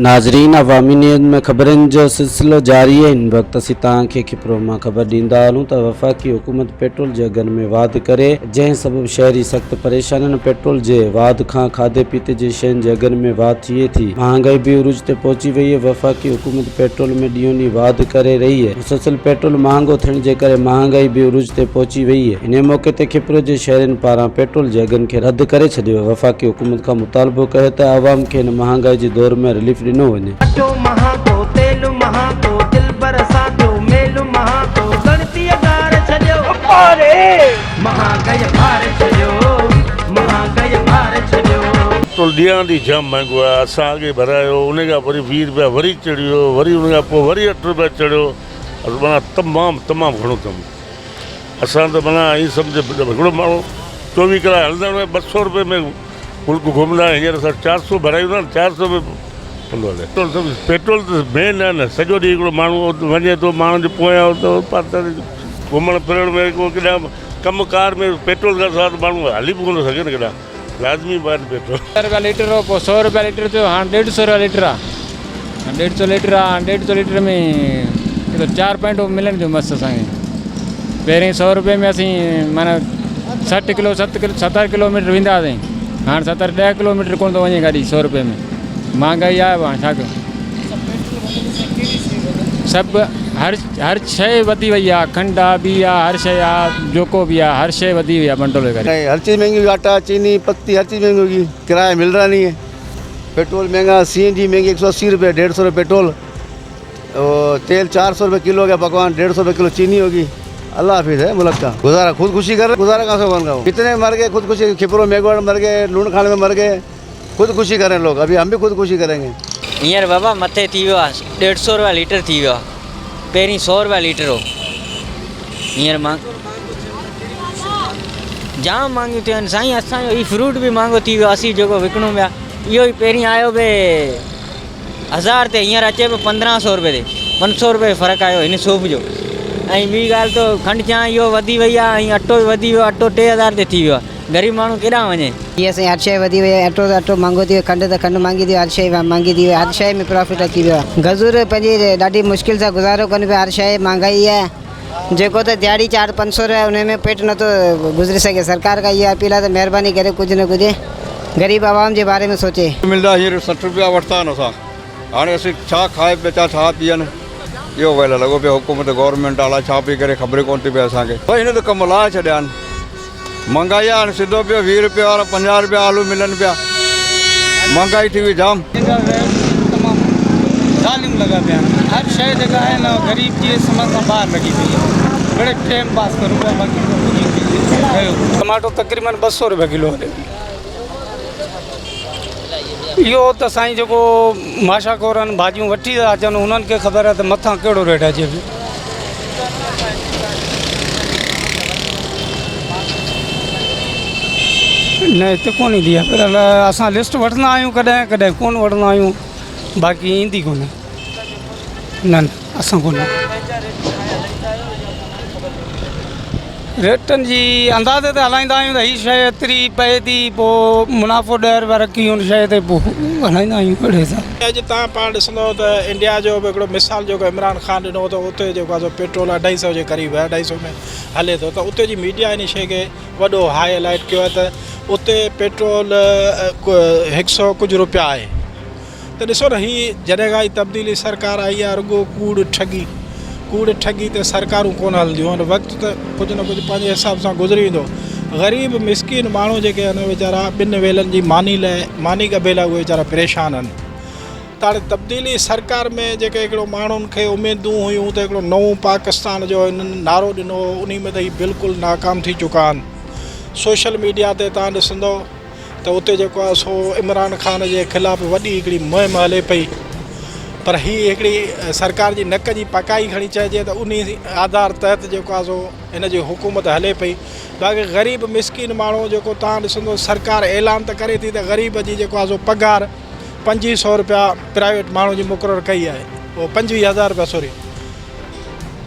नाज़रीन अवामी न्यूज़ में ख़बरनि जो सिलसिलो जारी है। इन वक्त असीं तव्हांखे खिपरो मां ख़बर ॾींदा हलूं त वफ़ाक़ी हुकूमत पेट्रोल जे अघनि में वाध करे जंहिं सबबि शहरी सख़्तु परेशान। पेट्रोल जे वाध खां खाधे पीते जी शयुनि जे अघनि में वाध थिए थी। महांगाई बि उरूज ते पहुची वई है। वफ़ाक़ी हुकूमत पेट्रोल में ॾींहों ॾींहुं वाध करे रही है। मुसलसल पेट्रोल महांगो थियण जे करे महांगाई बि उरूज ते पहुची वई है। इन मौक़े ते खिपरो जे शहरियुनि पारां पेट्रोल जे अघनि खे रद्द करे छॾियो। वफ़ाक़ी हुकूमत खां मुतालबो कयो त आवाम खे हिन महांगाई जे दौर में रिलीफ ॾिनो वञे। पेट्रोल ॾींहं ॾींहुं जाम महांगो आहे। असां अॻे भरायो उन खां वरी 20 रुपया वरी चढ़ियो, वरी उन खां पोइ वरी 8 रुपया चढ़ियो। माना तमामु घणो कमु। असां त माना ईअं सम्झ हिकिड़ो माण्हू 24 कलाक हलंदा 200 रुपये में मुल्क घुमंदा। हींअर असां 400 भरायूं था, 400 में हलंदो हले। पेट्रोल त मेन आहे न। सॼो ॾींहुं हिकिड़ो माण्हू वञे थो, माण्हू जे पोयां घुमण फिरण में को केॾा कमकार में पेट्रोल खां सवाइ माण्हू हली बि कोन थो सघे न। केॾा लाज़मी बात पेट्रोल 100 रुपया लीटर हो, पोइ 100 रुपया लीटर थियो, हाणे 150 रुपया लीटर आहे। 150 लीटर आहे। 150 लीटर में 4 पॉइंट मिलनि थियूं मस्तु असांखे। पहिरीं 100 रुपये में असीं माना 60 किलो 70 किलोमीटर वेंदा हुआसीं। हाणे 70-10 किलोमीटर कोन थो वञे गाॾी 100 रुपये में। महांगाई आहे हाणे छा कयूं। सभु हर शइ वधी वई आहे। खंड आहे, बि आहे, हर शइ आहे, जोको बि आहे, हर शइ वधी वई आहे। पेट्रोल करे हर चीज़ महंगी हुई। आटा, चीनी, पत्ती, हर चीज़ महंगी होगी। किराया मिल रहा नहीं है। पेट्रोल महंगा, CNG महंगी 180 रुपये, 150 रुपये पेट्रोल, और तेल 400 रुपये किलो हो गया। पकवान 150 रुपये किलो चीनी होगी। अल्लाह हाफिज़ है मुल्क का। गुजारा खुदकुशी कर, गुजारा कहाँ से बन रहा हूँ। कितने मर गए खुदकुशी। खिपरो मेघवाड़ मर गए, लूण खाने में मर गए। खुदकुशी करें लोग। अभी हम भी खुदकुशी करेंगे। हींअर बाबा मथे थी वियो आहे। 150 रुपया लीटर थी वियो आहे। पहिरीं 100 रुपया लीटर हो। हींअर जाम महांगियूं थियूं आहिनि साईं। असांजो ही फ्रूट बि महांगो थी वियो आहे। असीं जेको विकिणूं पिया इहो ई पहिरीं आयो बि 1000 ते, हींअर अचे पियो 1500 रुपये ते। 500 रुपये फ़र्क़ु आयो हिन सूफ़ जो। ऐं ॿी ॻाल्हि त खंडु चांहि इहो वधी वई आहे। ऐं अटो बि वधी वियो आहे। अटो 3000 ते थी वियो आहे। ग़रीब माण्हू केॾांहुं वञे। ये असांजी हर शइ वधी वई आहे। अटो महांगो थी वियो, खंडु महांगी थी वियो, हर शइ महांगी थी वई। हर शइ में प्रॉफिट अची वियो आहे। गज़ूर पंहिंजी ॾाढी मुश्किल सां गुज़ारो कनि पिया। हर शइ महांगाई आहे। जेको त दिहाड़ी 400-500 रुपया उन में पेट नथो गुज़रे सघे। सरकार का इहा अपील आहे त महिरबानी करे कुझु न कुझु ग़रीब आवाम जे बारे में सोचे। मिलंदा हींअर 60 रुपया वठंदा आहिनि असां। हाणे असीं छा खाए पिया, छा पीअनि, इहो वैल लॻो पियो। हुकूमत गवर्नमेंट अलाए छा पई करे, ख़बर कोन थी पई असांखे। भई हिन त कमु लाहे छॾिया आहिनि। महंगाई आहे हाणे सिधो पियो 20 रुपये वारा 50 रुपया आलू मिलनि पिया। महंगाई थी वई जाम। तमामु ज़ालिम लॻा पिया आहिनि। हर शइ जेका आहे न ग़रीब जी समझ खां ॿाहिरि लॻी पई आहे। बड़े टाइम पास करूं पिया। बाक़ी टमाटो तक़रीबन 200 रुपया किलो हले। इहो त साईं जेको माशाखोर आहिनि, भाॼियूं वठी था अचनि, उन्हनि खे ख़बर आहे त मथां कहिड़ो रेट अचे पियो। न हिते कोन ईंदी आहे। पर असां लिस्ट वठंदा आहियूं, कॾहिं कॾहिं कोन वठंदा आहियूं। बाक़ी ईंदी कोन्हे। न असां कोन रेटनि जी अंदाज़े ते हलाईंदा आहियूं त हीअ शइ एतिरी पए थी, पोइ मुनाफ़ो 10 रुपया रखी हुन शइ ते पोइ हलाईंदा आहियूं अहिड़े हिसाब। अॼु तव्हां पाण ॾिसंदव त इंडिया जो बि हिकिड़ो मिसाल जेको इमरान ख़ान ॾिनो त उते जेको आहे पेट्रोल 250 जे क़रीब आहे, 250 में हले थो। त उते जी मीडिया इन शइ खे वॾो हाईलाइट कयो आहे त उते पेट्रोल 100 कुझु रुपया आहे। त ॾिसो न, हीअ जॾहिं खां तब्दीली सरकार आई आहे, रुॻो कूड़ ठगी ते सरकारूं कोन हलंदियूं आहिनि। वक़्तु त कुझु न कुझु पंहिंजे हिसाब सां गुज़री वेंदो। ग़रीब मिसकिन माण्हू जेके आहिनि वीचारा ॿिनि वेलनि जी मानी गबे लाइ उहे वीचारा परेशान आहिनि। त हाणे तब्दीली सरकार में जेके हिकिड़ो माण्हुनि खे उमेदूं हुयूं त हिकिड़ो नओं पाकिस्तान जो हिननि नारो ॾिनो, उन में त हीअ बिल्कुलु नाकाम थी चुका आहिनि। सोशल मीडिया ते तव्हां ॾिसंदव त उते जेको आहे सो इमरान ख़ान जे ख़िलाफ़ु वॾी हिकिड़ी मुहिम हले पई। पर हीअ हिकिड़ी सरकार जी नक जी पकाई खणी चइजे त उन आधार तहत जेको आहे सो हिन जी हुकूमत हले पई। बाक़ी ग़रीब मिसकिन माण्हू जेको तव्हां ॾिसंदो, सरकार ऐलान त करे थी त ग़रीब जी जेको आहे सो पघार 2500 रुपया प्राइवेट माण्हू जी मुक़ररु कई आहे। उहो 25,000 रुपया सॉरी।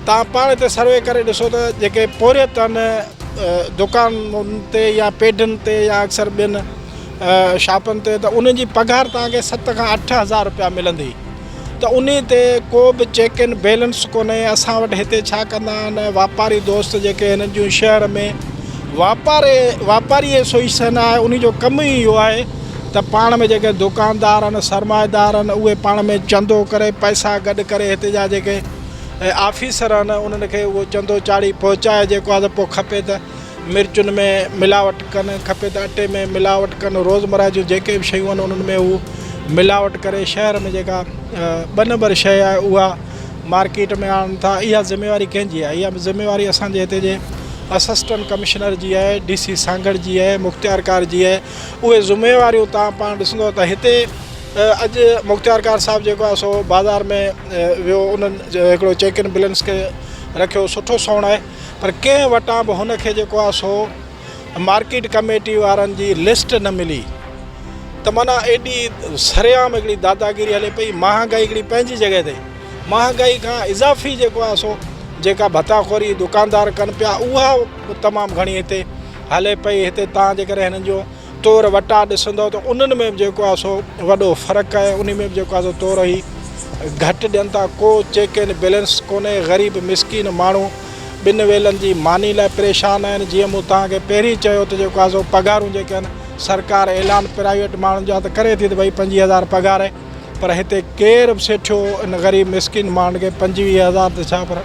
तव्हां पाण हिते सर्वे करे ॾिसो त जेके पोरियत आहिनि दुकानुनि ते या पेढनि ते या अक्सर ॿियनि शापनि ते त उन जी पघार तव्हांखे 7 खां 8 हज़ार रुपया मिलंदी त उन ते को बि चेक एंड बैलेंस कोन्हे। असां वटि हिते छा कंदा आहिनि वापारी दोस्त जेके हिननि जूं शहर में वापारी एसोसिएशन आहे, उन जो कमु ई इहो आहे त पाण में जेके दुकानदार आहिनि सरमाएदार आहिनि उहे पाण में चंदो करे पैसा गॾु करे हिते जा जेके ऑफिसर आहिनि उन्हनि खे उहो चंदो चाढ़ी पहुचाए जेको आहे त पोइ खपे त मिर्चुनि में मिलावट कनि, खपे त अटे में मिलावट कनि, रोज़मर्रा जूं जेके बि शयूं आहिनि उन्हनि में उहो मिलावट करे शहर में जेका 2 नंबर शइ आहे उहा मार्केट में आणनि था। इहा ज़िम्मेवारी कंहिंजी आहे? इहा ज़िम्मेवारी असांजे हिते जे असिस्टेंट कमिश्नर जी आहे, DC सांगड़ जी आहे, मुख़्तियारकार जी आहे। उहे ज़िम्मेवारियूं तव्हां पाण ॾिसंदो त हिते अॼु मुख़्तियारकार साहिबु जेको आहे सो बाज़ार में वियो, उन्हनि हिकिड़ो चेक एंड बैलेंस खे रखियो, सुठो सोण आहे, पर कंहिं वटां बि हुनखे जेको आहे सो मार्केट कमेटी वारनि जी लिस्ट न मिली। त माना एॾी सरेआम हिकिड़ी दादागिरी हले पई। महांगाई हिकिड़ी पंहिंजी जॻह ते, महांगाई खां इज़ाफ़ी जेको आहे सो जेका भताखोरी दुकानदार कनि पिया उहा तमामु घणी हिते हले पई। हिते तव्हां जेकॾहिं हिननि जो तौरु वटा ॾिसंदव त उन्हनि में बि जेको आहे सो वॾो फ़र्क़ु आहे। उन में बि जेको आहे सो तौरु ई घटि ॾियनि था। को चेक एंड बैलेंस कोन्हे। ग़रीब मिसकिन माण्हू 2 वेलनि जी मानी लाइ परेशान आहिनि। जीअं मूं तव्हांखे पहिरीं चयो त जेको आहे सो पघारूं जेके आहिनि सरकार ऐलान प्राइवेट माण्हुनि जा त करे थी त भई 25,000 पघार आहे, पर हिते केर बि सेठियो इन ग़रीब मिसकिन माण्हुनि खे 25,000 त छा पर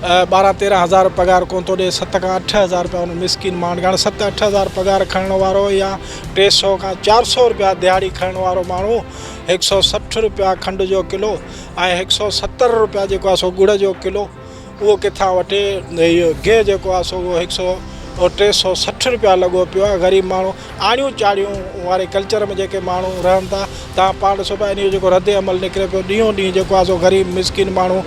12-13 हज़ार पघार कोन थो ॾिए। 7 खां 8 हज़ार रुपया उन मिसकिन माण्हू हाणे 7-8 हज़ार पघार खणण वारो या 300 खां 400 रुपया दिहाड़ी खणण वारो माण्हू 160 रुपया खंड जो किलो ऐं 170 रुपया जेको आहे सो गुड़ जो किलो उहो किथां वठे। इहो गिहु जेको आहे सो उहो 360 रुपया लॻो पियो आहे। ग़रीब माण्हू आणियूं चाड़ियूं वारे कल्चर में जेके माण्हू रहनि था, तव्हां पाण ॾिसो पिया इन जो जेको रद्द अमल निकिरे पियो ॾींहों ॾींहुं जेको आहे सो ग़रीब मिसकिन माण्हू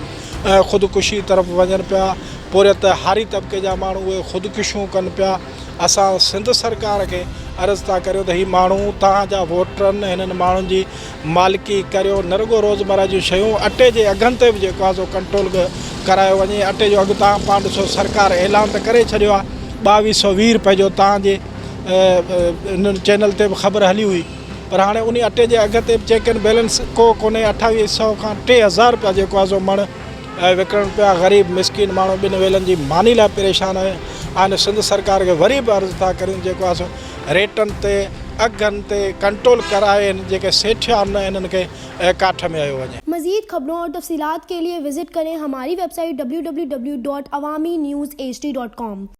ख़ुदकुशी तरफ़ वञनि पिया। पोइ त हारी तबिके जा माण्हू उहे ख़ुदकुशियूं कनि पिया। असां सिंध सरकार खे अर्ज़ु था करियो त हीअ माण्हू तव्हांजा वोटरनि, हिननि माण्हुनि जी मालिकी करियो। न रुॻो रोज़मर्रा जूं शयूं, अटे जे अघनि ते बि जेको आहे सो कंट्रोल करायो वञे। अटे जो अघु तव्हां पाण ॾिसो सरकार ऐलान त करे छॾियो आहे 2220 रुपए जो, तव्हांजे हिननि चैनल ते बि ख़बर हली हुई, पर हाणे उन अटे जे अघ ते चेक एंड बैलेंस को कोन्हे। 2800 खां 3000 रुपया जेको आहे सो मण विकिणनि पिया। ग़रीब मिसकिन माण्हू 2 वेलनि जी मानी लाइ परेशान आहिनि। सिंध सरकार खे वरी बि अर्ज़ु था करियूं जेको आहे सो रेटनि ते अघनि ते कंट्रोल कराए जेके सेठिया आहिनि इन्हनि खे काठ में आयो वञे। मज़ीद खबरों और तफसीलात के लिए विजिट करें हमारी वेबसाइट www.awamiNewsHD.com।